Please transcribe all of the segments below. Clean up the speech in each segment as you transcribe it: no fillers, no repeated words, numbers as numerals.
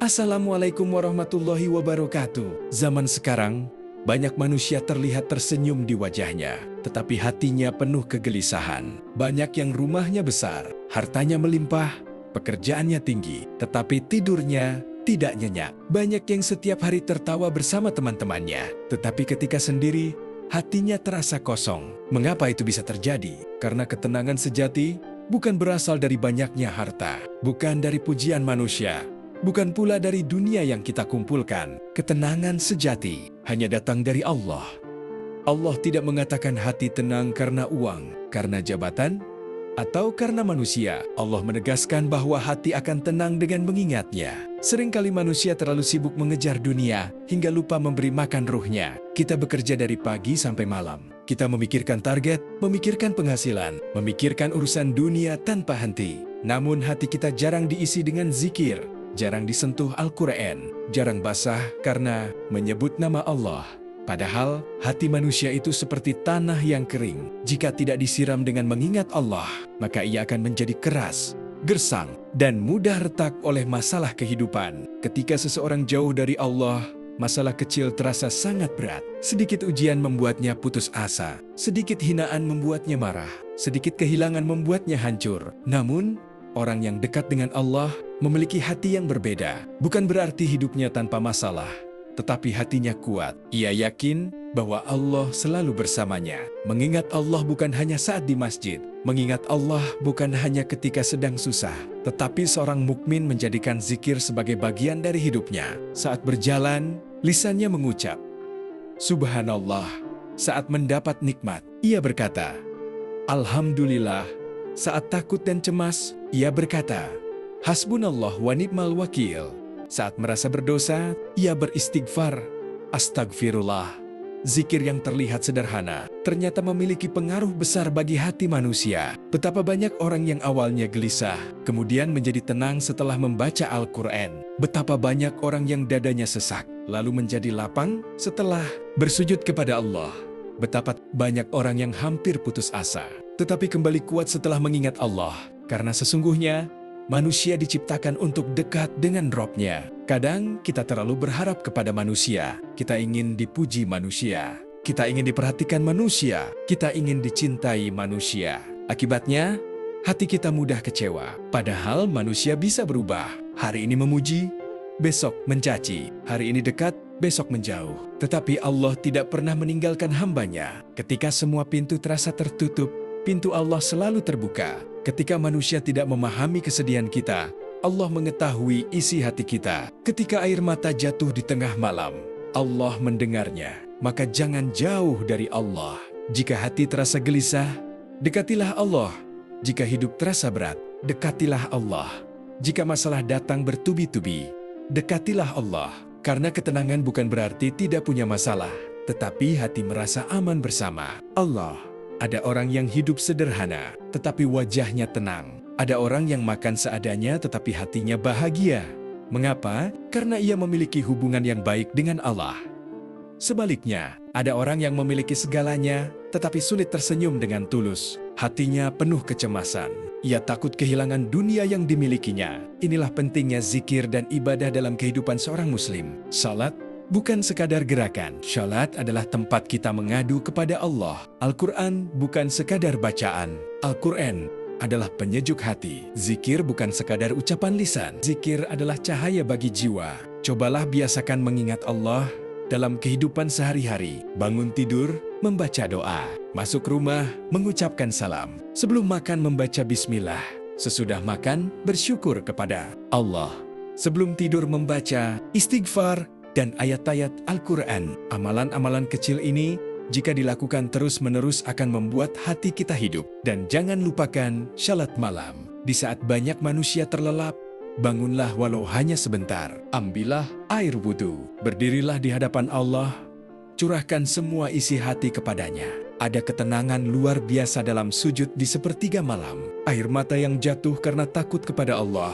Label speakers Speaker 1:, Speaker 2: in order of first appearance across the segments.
Speaker 1: Assalamualaikum warahmatullahi wabarakatuh. Zaman sekarang, banyak manusia terlihat tersenyum di wajahnya, tetapi hatinya penuh kegelisahan. Banyak yang rumahnya besar, hartanya melimpah, pekerjaannya tinggi, tetapi tidurnya tidak nyenyak. Banyak yang setiap hari tertawa bersama teman-temannya, tetapi ketika sendiri, hatinya terasa kosong. Mengapa itu bisa terjadi? Karena ketenangan sejati bukan berasal dari banyaknya harta, bukan dari pujian manusia, bukan pula dari dunia yang kita kumpulkan. Ketenangan sejati hanya datang dari Allah. Allah tidak mengatakan hati tenang karena uang, karena jabatan, atau karena manusia. Allah menegaskan bahwa hati akan tenang dengan mengingatnya. Seringkali manusia terlalu sibuk mengejar dunia hingga lupa memberi makan ruhnya. Kita bekerja dari pagi sampai malam. Kita memikirkan target, memikirkan penghasilan, memikirkan urusan dunia tanpa henti. Namun hati kita jarang diisi dengan zikir, jarang disentuh Al-Quran, jarang basah karena menyebut nama Allah. Padahal, hati manusia itu seperti tanah yang kering. Jika tidak disiram dengan mengingat Allah, maka ia akan menjadi keras, gersang, dan mudah retak oleh masalah kehidupan. Ketika seseorang jauh dari Allah, masalah kecil terasa sangat berat. Sedikit ujian membuatnya putus asa, sedikit hinaan membuatnya marah, sedikit kehilangan membuatnya hancur. Namun, orang yang dekat dengan Allah memiliki hati yang berbeda. Bukan berarti hidupnya tanpa masalah, tetapi hatinya kuat. Ia yakin bahwa Allah selalu bersamanya. Mengingat Allah bukan hanya saat di masjid. Mengingat Allah bukan hanya ketika sedang susah. Tetapi seorang mukmin menjadikan zikir sebagai bagian dari hidupnya. Saat berjalan, lisannya mengucap Subhanallah. Saat mendapat nikmat, ia berkata Alhamdulillah. Saat takut dan cemas, ia berkata Hasbunallah wa ni'mal wakil. Saat merasa berdosa, ia beristighfar, astagfirullah. Zikir yang terlihat sederhana, ternyata memiliki pengaruh besar bagi hati manusia. Betapa banyak orang yang awalnya gelisah, kemudian menjadi tenang setelah membaca Al-Quran. Betapa banyak orang yang dadanya sesak, lalu menjadi lapang setelah bersujud kepada Allah. Betapa banyak orang yang hampir putus asa, tetapi kembali kuat setelah mengingat Allah. Karena sesungguhnya, manusia diciptakan untuk dekat dengan Robnya. Kadang kita terlalu berharap kepada manusia. Kita ingin dipuji manusia. Kita ingin diperhatikan manusia. Kita ingin dicintai manusia. Akibatnya, hati kita mudah kecewa. Padahal manusia bisa berubah. Hari ini memuji, besok mencaci. Hari ini dekat, besok menjauh. Tetapi Allah tidak pernah meninggalkan hambanya. Ketika semua pintu terasa tertutup, pintu Allah selalu terbuka. Ketika manusia tidak memahami kesedihan kita, Allah mengetahui isi hati kita. Ketika air mata jatuh di tengah malam, Allah mendengarnya. Maka jangan jauh dari Allah. Jika hati terasa gelisah, dekatilah Allah. Jika hidup terasa berat, dekatilah Allah. Jika masalah datang bertubi-tubi, dekatilah Allah. Karena ketenangan bukan berarti tidak punya masalah, tetapi hati merasa aman bersama Allah. Ada orang yang hidup sederhana, tetapi wajahnya tenang. Ada orang yang makan seadanya, tetapi hatinya bahagia. Mengapa? Karena ia memiliki hubungan yang baik dengan Allah. Sebaliknya, ada orang yang memiliki segalanya, tetapi sulit tersenyum dengan tulus. Hatinya penuh kecemasan. Ia takut kehilangan dunia yang dimilikinya. Inilah pentingnya zikir dan ibadah dalam kehidupan seorang muslim. Salat bukan sekadar gerakan. Salat adalah tempat kita mengadu kepada Allah. Al-Quran bukan sekadar bacaan. Al-Quran adalah penyejuk hati. Zikir bukan sekadar ucapan lisan. Zikir adalah cahaya bagi jiwa. Cobalah biasakan mengingat Allah dalam kehidupan sehari-hari. Bangun tidur, membaca doa. Masuk rumah, mengucapkan salam. Sebelum makan, membaca bismillah. Sesudah makan, bersyukur kepada Allah. Sebelum tidur, membaca istighfar dan ayat-ayat Al-Quran. Amalan-amalan kecil ini, jika dilakukan terus-menerus akan membuat hati kita hidup. Dan jangan lupakan salat malam. Di saat banyak manusia terlelap, bangunlah walau hanya sebentar. Ambillah air wudhu. Berdirilah di hadapan Allah. Curahkan semua isi hati kepadanya. Ada ketenangan luar biasa dalam sujud di sepertiga malam. Air mata yang jatuh karena takut kepada Allah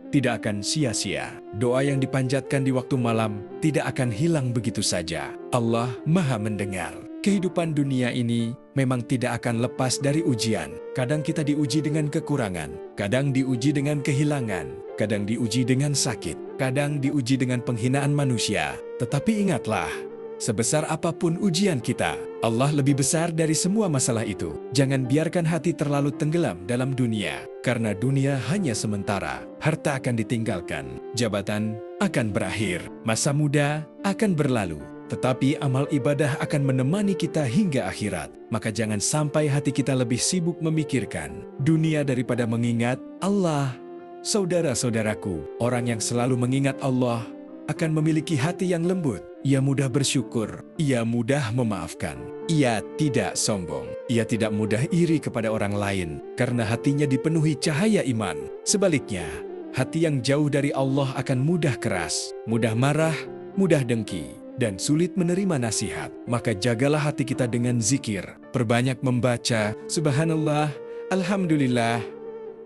Speaker 1: tidak akan sia-sia. Doa yang dipanjatkan di waktu malam tidak akan hilang begitu saja. Allah Maha mendengar. Kehidupan dunia ini memang tidak akan lepas dari ujian. Kadang kita diuji dengan kekurangan, kadang diuji dengan kehilangan, kadang diuji dengan sakit, kadang diuji dengan penghinaan manusia. Tetapi ingatlah, sebesar apapun ujian kita, Allah lebih besar dari semua masalah itu. Jangan biarkan hati terlalu tenggelam dalam dunia, karena dunia hanya sementara. Harta akan ditinggalkan, jabatan akan berakhir, masa muda akan berlalu. Tetapi amal ibadah akan menemani kita hingga akhirat. Maka jangan sampai hati kita lebih sibuk memikirkan dunia daripada mengingat Allah. Saudara-saudaraku, orang yang selalu mengingat Allah akan memiliki hati yang lembut. Ia mudah bersyukur, ia mudah memaafkan, ia tidak sombong, ia tidak mudah iri kepada orang lain karena hatinya dipenuhi cahaya iman. Sebaliknya, hati yang jauh dari Allah akan mudah keras, mudah marah, mudah dengki, dan sulit menerima nasihat. Maka jagalah hati kita dengan zikir. Perbanyak membaca Subhanallah, Alhamdulillah,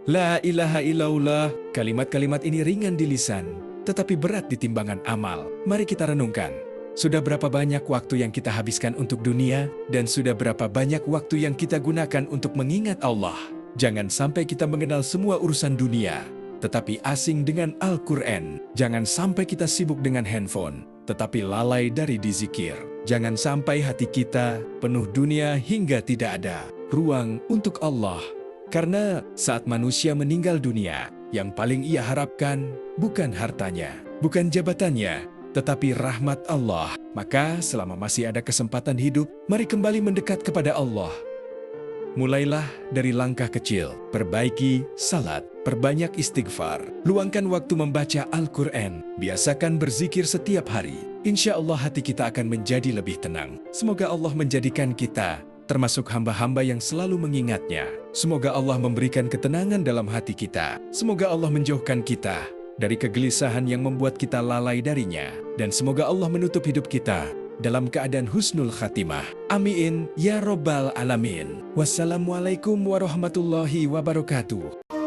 Speaker 1: La ilaha illallah. Kalimat-kalimat ini ringan di lisan, tetapi berat di timbangan amal. Mari kita renungkan. Sudah berapa banyak waktu yang kita habiskan untuk dunia, dan sudah berapa banyak waktu yang kita gunakan untuk mengingat Allah. Jangan sampai kita mengenal semua urusan dunia, tetapi asing dengan Al-Quran. Jangan sampai kita sibuk dengan handphone, tetapi lalai dari dizikir. Jangan sampai hati kita penuh dunia hingga tidak ada ruang untuk Allah. Karena saat manusia meninggal dunia, yang paling ia harapkan bukan hartanya, bukan jabatannya, tetapi rahmat Allah. Maka selama masih ada kesempatan hidup, mari kembali mendekat kepada Allah. Mulailah dari langkah kecil, perbaiki salat, perbanyak istighfar, luangkan waktu membaca Al-Quran, biasakan berzikir setiap hari. Insya Allah hati kita akan menjadi lebih tenang. Semoga Allah menjadikan kita termasuk hamba-hamba yang selalu mengingatnya. Semoga Allah memberikan ketenangan dalam hati kita. Semoga Allah menjauhkan kita dari kegelisahan yang membuat kita lalai darinya. Dan semoga Allah menutup hidup kita dalam keadaan husnul khatimah. Amin, ya Rabbal Alamin. Wassalamualaikum warahmatullahi wabarakatuh.